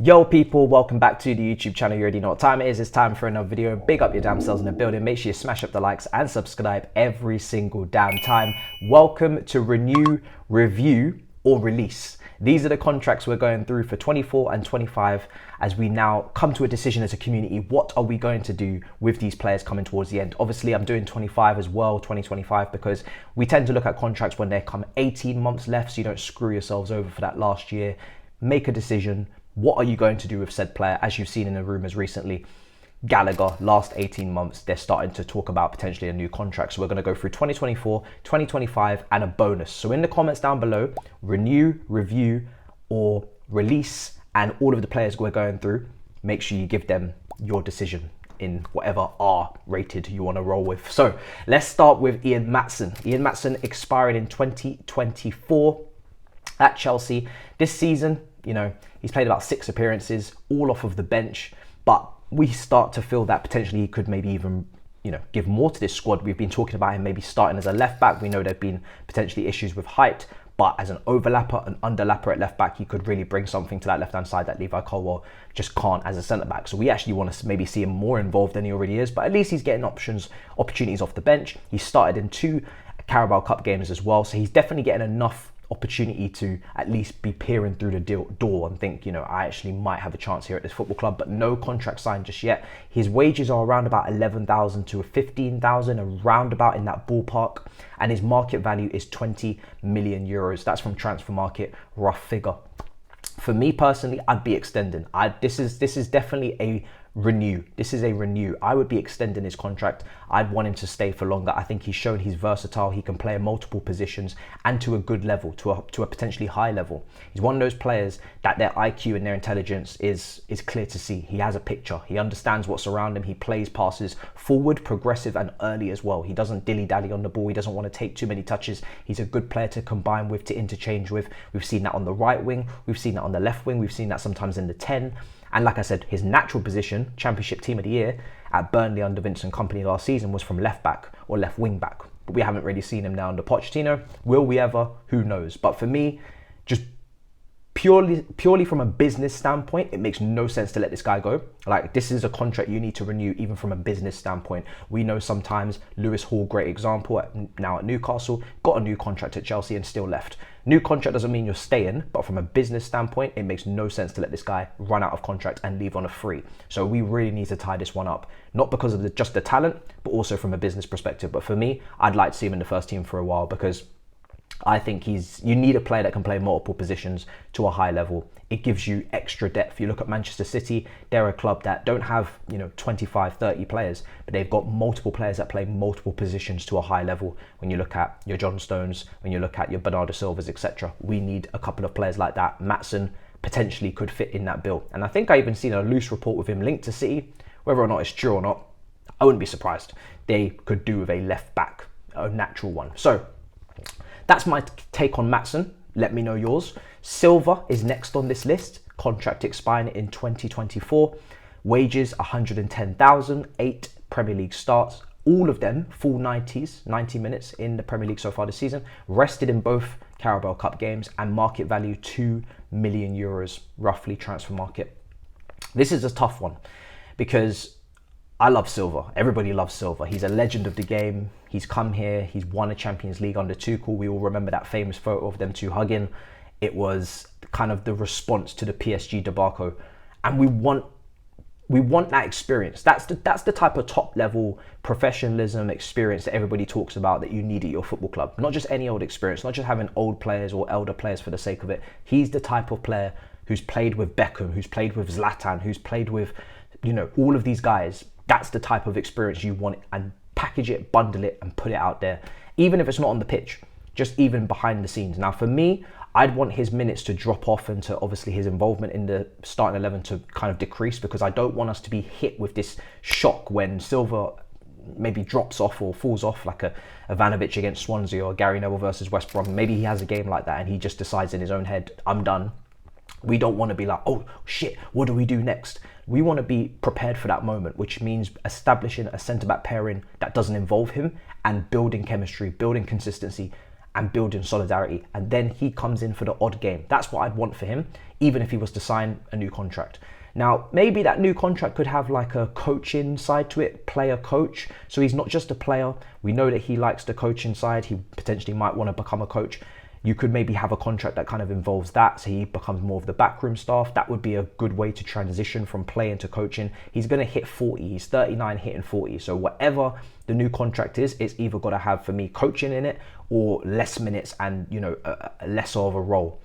Yo people, welcome back to the YouTube channel. You already know what time it is. It's time for another video. Big up your damn selves in the building. Make sure you smash up the likes and subscribe every single damn time. Welcome to Renew, Review or Release. These are the contracts we're going through for 24 and 25 as we now come to a decision as a community. What are we going to do with these players coming towards the end? Obviously, I'm doing 25 as well, 2025, because we tend to look at contracts when they come 18 months left so you don't screw yourselves over for that last year. Make a decision. What are you going to do with said player? As you've seen in the rumours recently, Gallagher, last 18 months, they're starting to talk about potentially a new contract. So we're going to go through 2024, 2025 and a bonus. So in the comments down below, renew, review or release, and all of the players we're going through, make sure you give them your decision in whatever R rated you want to roll with. So let's start with Ian Matson. Ian Matson expiring in 2024 at Chelsea. This season, you know, he's played about 6 appearances, all off of the bench, but we start to feel that potentially he could maybe even, you know, give more to this squad. We've been talking about him maybe starting as a left back. We know there've been potentially issues with height, but as an overlapper, an underlapper at left back, he could really bring something to that left-hand side that Levi Colwill just can't as a centre-back. So we actually want to maybe see him more involved than he already is, but at least he's getting opportunities off the bench. He started in 2 Carabao Cup games as well, so he's definitely getting enough opportunity to at least be peering through the door and think, you know, I actually might have a chance here at this football club, but no contract signed just yet. His wages are around about 11,000 to 15,000, around about in that ballpark, and his market value is 20 million euros. That's from Transfer Market, rough figure. For me personally, I'd be extending. This is definitely a renew. This is a renew. I would be extending his contract. I'd want him to stay for longer. I think he's shown he's versatile. He can play in multiple positions and to a good level, to a potentially high level. He's one of those players that their IQ and their intelligence is clear to see. He has a picture. He understands what's around him. He plays passes forward, progressive and early as well. He doesn't dilly-dally on the ball. He doesn't want to take too many touches. He's a good player to combine with, to interchange with. We've seen that on the right wing. We've seen that on the left wing. We've seen that sometimes in the 10. And like I said, his natural position, Championship Team of the Year at Burnley under Vincent Kompany last season, was from left back or left wing back. But we haven't really seen him now under Pochettino. Will we ever? Who knows? But for me, just purely from a business standpoint, it makes no sense to let this guy go. Like, this is a contract you need to renew even from a business standpoint. We know sometimes Lewis Hall, great example, now at Newcastle, got a new contract at Chelsea and still left. New contract doesn't mean you're staying, but from a business standpoint, it makes no sense to let this guy run out of contract and leave on a free. So we really need to tie this one up, not because of just the talent, but also from a business perspective. But for me, I'd like to see him in the first team for a while, because I think you need a player that can play multiple positions to a high level. It gives you extra depth. You look at Manchester City, they're a club that don't have, you know, 25, 30 players, but they've got multiple players that play multiple positions to a high level. When you look at your John Stones, when you look at your Bernardo Silvas, etc., we need a couple of players like that. Matson potentially could fit in that bill. And I think I even seen a loose report with him linked to City. Whether or not it's true or not, I wouldn't be surprised. They could do with a left back, a natural one. So that's my take on Matson. Let me know yours. Silva is next on this list. Contract expiring in 2024. Wages 110,000. 8 Premier League starts. All of them full 90s, 90 minutes in the Premier League so far this season. Rested in both Carabao Cup games, and market value 2 million euros, roughly, Transfer Market. This is a tough one because I love Silva. Everybody loves Silva. He's a legend of the game. He's come here. He's won a Champions League under Tuchel. We all remember that famous photo of them two hugging. It was kind of the response to the PSG debacle. And we want that experience. That's the type of top level professionalism experience that everybody talks about that you need at your football club. Not just any old experience, not just having old players or elder players for the sake of it. He's the type of player who's played with Beckham, who's played with Zlatan, who's played with, you know, all of these guys. That's the type of experience you want, and package it, bundle it and put it out there. Even if it's not on the pitch, just even behind the scenes. Now for me, I'd want his minutes to drop off and to obviously his involvement in the starting 11 to kind of decrease, because I don't want us to be hit with this shock when Silva maybe drops off or falls off, like a Ivanovic against Swansea or Gary Neville versus West Brom. Maybe he has a game like that and he just decides in his own head, I'm done. We don't want to be like, oh shit, what do we do next? We want to be prepared for that moment, which means establishing a centre-back pairing that doesn't involve him and building chemistry, building consistency, and building solidarity. And then he comes in for the odd game. That's what I'd want for him, even if he was to sign a new contract. Now, maybe that new contract could have like a coaching side to it, player coach. So he's not just a player. We know that he likes the coaching side. He potentially might want to become a coach. You could maybe have a contract that kind of involves that, so he becomes more of the backroom staff. That would be a good way to transition from playing to coaching. He's going to hit 40. He's 39 hitting 40. So whatever the new contract is, it's either got to have, for me, coaching in it or less minutes and, you know, less of a role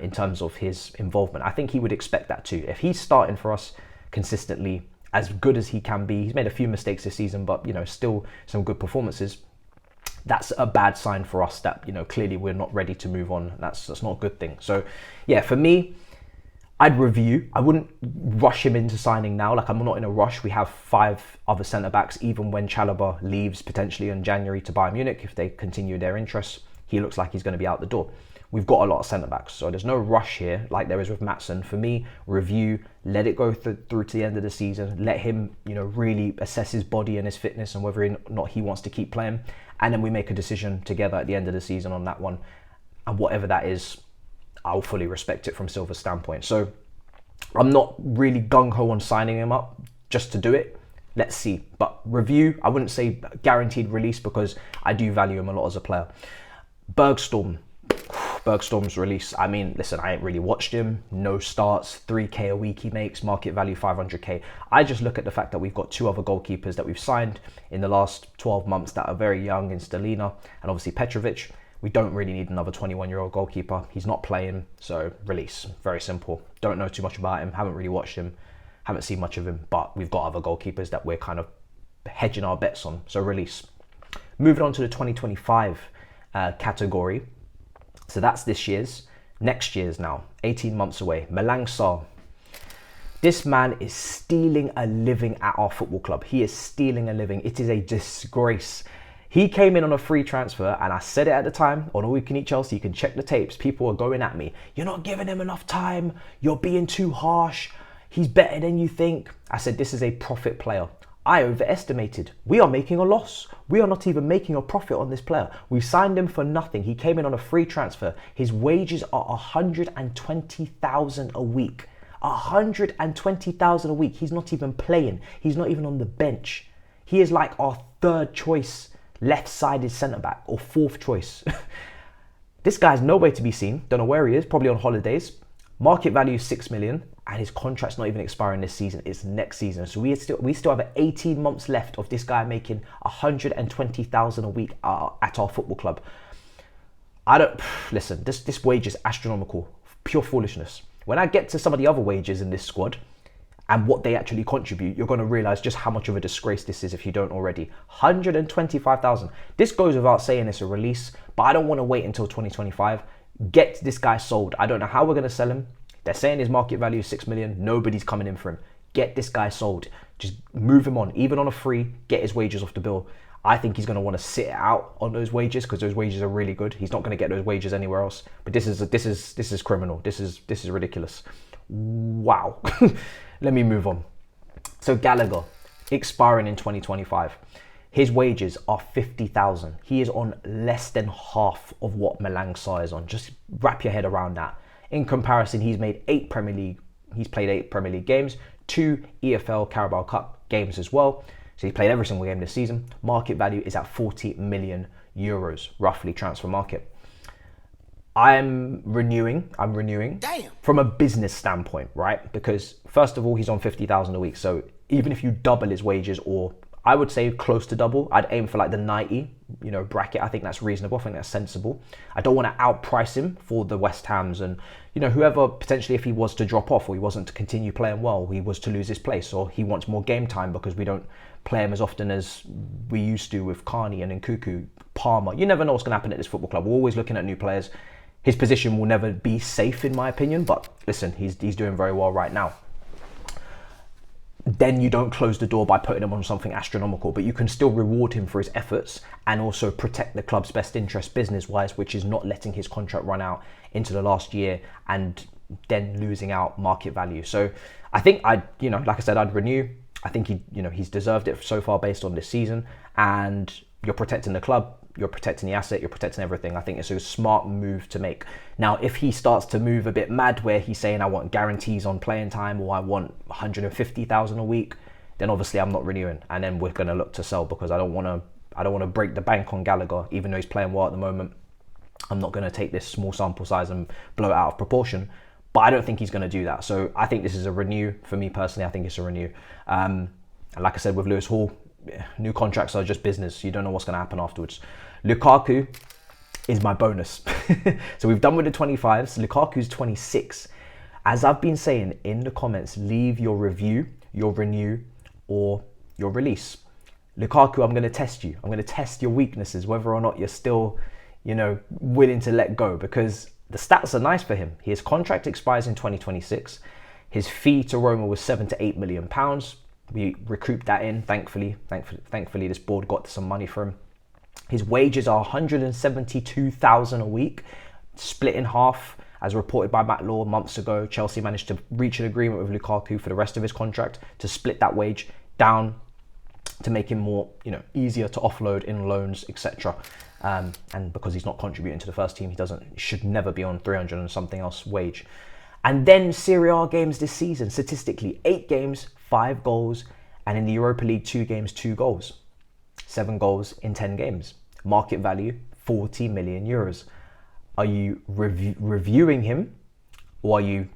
in terms of his involvement. I think he would expect that too. If he's starting for us consistently, as good as he can be, he's made a few mistakes this season, but, you know, still some good performances. That's a bad sign for us that, you know, clearly we're not ready to move on. That's not a good thing. So yeah, for me, I'd review. I wouldn't rush him into signing now. Like, I'm not in a rush. We have 5 other centre backs, even when Chalobah leaves potentially in January to Bayern Munich. If they continue their interests, he looks like he's going to be out the door. We've got a lot of centre backs, so there's no rush here like there is with Matson. For me, review, let it go through to the end of the season. Let him, you know, really assess his body and his fitness and whether or not he wants to keep playing. And then we make a decision together at the end of the season on that one. And whatever that is, I'll fully respect it from Silva's standpoint. So I'm not really gung-ho on signing him up just to do it. Let's see. But review, I wouldn't say guaranteed release because I do value him a lot as a player. Bergstrom's release. I mean, listen, I ain't really watched him. No starts, 3K a week he makes, market value 500K. I just look at the fact that we've got 2 other goalkeepers that we've signed in the last 12 months that are very young in Stalina and obviously Petrovic. We don't really need another 21-year-old goalkeeper. He's not playing, so release. Very simple. Don't know too much about him. Haven't really watched him. Haven't seen much of him, but we've got other goalkeepers that we're kind of hedging our bets on, so release. Moving on to the 2025 category. So that's this year's. Next year's now, 18 months away. Malang Sarr. This man is stealing a living at our football club. He is stealing a living. It is a disgrace. He came in on a free transfer, and I said it at the time on All We Can Eat Chelsea. You can check the tapes. People are going at me. You're not giving him enough time. You're being too harsh. He's better than you think. I said, this is a profit player. I overestimated. We are making a loss. We are not even making a profit on this player. We signed him for nothing. He came in on a free transfer. His wages are 120,000 a week. 120,000 a week. He's not even playing. He's not even on the bench. He is like our 3rd choice left-sided centre-back or 4th choice. This guy's nowhere to be seen. Don't know where he is. Probably on holidays. Market value is 6 million. And his contract's not even expiring this season, it's next season. So we still have 18 months left of this guy making 120,000 a week at our football club. Listen, this wage is astronomical, pure foolishness. When I get to some of the other wages in this squad and what they actually contribute, you're going to realize just how much of a disgrace this is if you don't already. 125,000. This goes without saying it's a release, but I don't want to wait until 2025. Get this guy sold. I don't know how we're going to sell him. They're saying his market value is 6 million. Nobody's coming in for him. Get this guy sold. Just move him on, even on a free. Get his wages off the bill. I think he's going to want to sit out on those wages because those wages are really good. He's not going to get those wages anywhere else. But this is criminal. This is ridiculous. Wow. Let me move on. So Gallagher, expiring in 2025. His wages are 50,000. He is on less than half of what Malang Sarr is on. Just wrap your head around that. In comparison, he's played 8 Premier League games, 2 EFL Carabao Cup games as well. So he's played every single game this season. Market value is at 40 million euros, roughly transfer market. I'm renewing. Damn. From a business standpoint, right? Because first of all, he's on 50,000 a week. So even if you double his wages, or I would say close to double, I'd aim for like the 90, bracket. I think that's reasonable. I think that's sensible. I don't want to outprice him for the West Hams and, whoever potentially, if he was to drop off or he wasn't to continue playing well, he was to lose his place, or he wants more game time because we don't play him as often as we used to with Carney and Lukaku, Palmer. You never know what's going to happen at this football club. We're always looking at new players. His position will never be safe in my opinion, but listen, he's doing very well right now. Then you don't close the door by putting him on something astronomical, but you can still reward him for his efforts and also protect the club's best interest business-wise, which is not letting his contract run out into the last year and then losing out market value. So I think like I said, I'd renew. I think he's deserved it so far based on this season, and you're protecting the club. you're protecting the asset, you're protecting everything. I think it's a smart move to make. Now, if he starts to move a bit mad where he's saying I want guarantees on playing time or I want 150,000 a week, then obviously I'm not renewing, and then we're going to look to sell, because I don't want to break the bank on Gallagher, even though he's playing well at the moment. I'm not going to take this small sample size and blow it out of proportion, but I don't think he's going to do that. So I think this is a renew for me personally. I think it's a renew. And like I said, with Lewis Hall, new contracts are just business. You don't know what's going to happen afterwards. Lukaku is my bonus. So we've done with the 25s. Lukaku's 26. As I've been saying in the comments, leave your review, your renew, or your release. Lukaku, I'm going to test you. I'm going to test your weaknesses, whether or not you're still, you know, willing to let go, because the stats are nice for him. His contract expires in 2026. His fee to Roma was 7 to 8 million pounds. We recouped that in, thankfully. Thankfully, this board got some money for him. His wages are 172,000 a week, split in half, as reported by Matt Law months ago. Chelsea managed to reach an agreement with Lukaku for the rest of his contract to split that wage down to make him more, you know, easier to offload in loans, etc. And because he's not contributing to the first team, he should never be on 300 and something else wage. And then Serie A games this season, statistically 8 games, 5 goals, and in the Europa League 2 games, 2 goals. 7 goals in 10 games. Market value 40 million euros. Are you reviewing him, or are you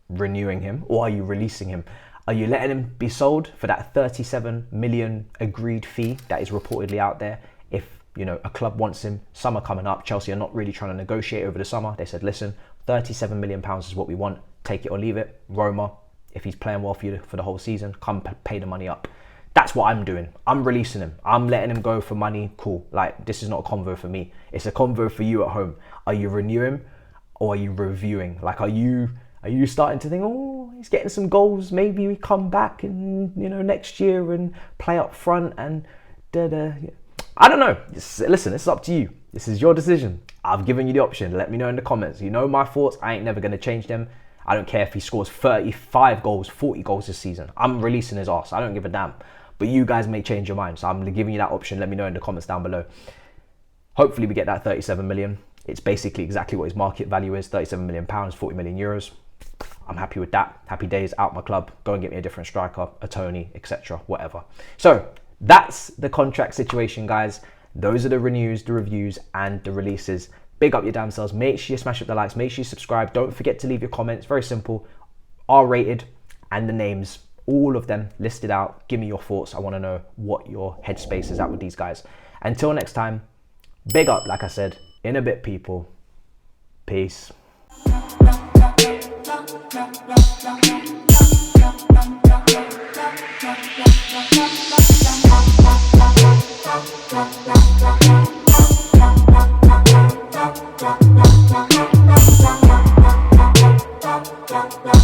renewing him, or are you releasing him? Are you letting him be sold for that 37 million agreed fee that is reportedly out there? If, you know, a club wants him, summer coming up, Chelsea are not really trying to negotiate over the summer. They said, listen, 37 million pounds is what we want. Take it or leave it. Roma, if he's playing well for you for the whole season, come pay the money up. That's what I'm doing. I'm releasing him. I'm letting him go for money. Cool. Like, this is not a convo for me. It's a convo for you at home. Are you renewing, or are you reviewing? Like, are you starting to think, oh, he's getting some goals, maybe we come back and, you know, next year and play up front and da-da. I don't know. Listen, it's up to you. This is your decision. I've given you the option. Let me know in the comments. You know my thoughts. I ain't never going to change them. I don't care if he scores 35 goals, 40 goals this season. I'm releasing his ass. I don't give a damn. But you guys may change your mind. So I'm giving you that option. Let me know in the comments down below. Hopefully we get that 37 million. It's basically exactly what his market value is. 37 million pounds, 40 million euros. I'm happy with that. Happy days, out my club. Go and get me a different striker, a Tony, etc. Whatever. So that's the contract situation, guys. Those are the renews, the reviews, and the releases. Big up your damn selves. Make sure you smash up the likes. Make sure you subscribe. Don't forget to leave your comments. Very simple. R-rated and the names, all of them listed out. Give me your thoughts. I want to know what your headspace is at with these guys. Until next time, big up, like I said, in a bit, people. Peace. Bye.